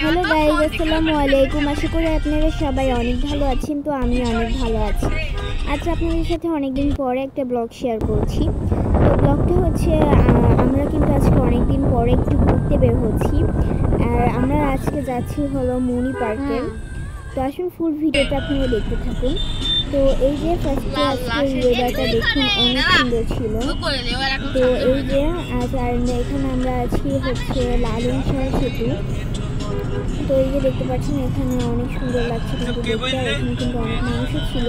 Hello guys, আসসালামু আলাইকুম। আশা করি আপনারা সবাই অনেক ভালো আছেন। তো আমি অনেক ভালো আছি। আচ্ছা, আপনাদের সাথে অনেকদিন পরে একটা ব্লগ শেয়ার করছি। তো ব্লগটা হচ্ছে আমরা কিন্তু আজকে অনেকদিন পরে একটু ঘুরতে বের হচ্ছি। আর আমরা আজকে যাচ্ছি হলো মনি পার্কে। তো আসুন ফুল ভিডিওটা আপনারা দেখতে থাকুন। তো এই যে ফার্স্টে আজকে ওয়েদারটা দেখুন অনেক সুন্দর ছিল। তো এই যে আর এখানে আমরা আছি হচ্ছে লালন শাহ সেতু। তো এই যে দেখতে পাচ্ছেন এখানে অনেক সুন্দর লাগছে কিন্তু দেখতে, আর এখানে কিন্তু অনেক মানুষও ছিল।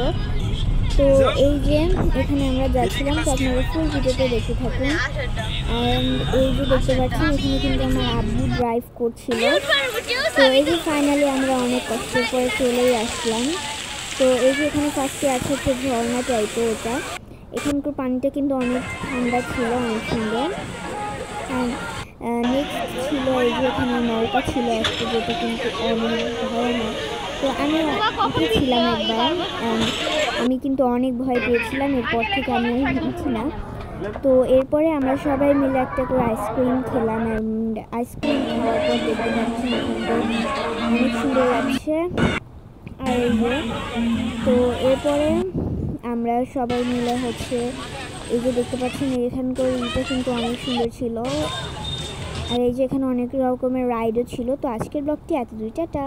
তো এই যে এখানে আমরা যাচ্ছিলাম, তো আপনারা ফুল ভিডিওতে দেখতে থাকুন। অ্যান্ড এই যে দেখতে পাচ্ছেন এখানে কিন্তু আমার আব্বু ড্রাইভ করছিল। তো এই যে ফাইনালি আমরা অনেক কষ্টের পরে চলেই আসলাম। তো এই যে এখানে ফার্স্টে আছে হচ্ছে ঝর্ণা টাইপের, এটা এখানকার পানিটা কিন্তু অনেক ঠান্ডা ছিল, অনেক সুন্দর। নেক্সট ছিল এই যে এখানে নৌকা ছিল একটা, যেটা কিন্তু অনেক ভয়ানক। তো আমি উঠেছিলাম একবার, আমি কিন্তু অনেক ভয় পেয়েছিলাম। এরপর থেকে আমি উঠছি না। তো এরপরে আমরা সবাই মিলে একটা করে আইসক্রিম খেলাম। আইসক্রিম খাওয়ার পর দেখতে পাচ্ছি এখানটা অনেক সুন্দর লাগছে। আর এই যে তো এরপরে আমরা সবাই মিলে হচ্ছে এই যে দেখতে পাচ্ছেন এখানকার ইটা কিন্তু অনেক সুন্দর ছিল। আর এই যে এখানে অনেক রকমের রাইডও ছিল। তো আজকের ব্লগটি এত দুইটা।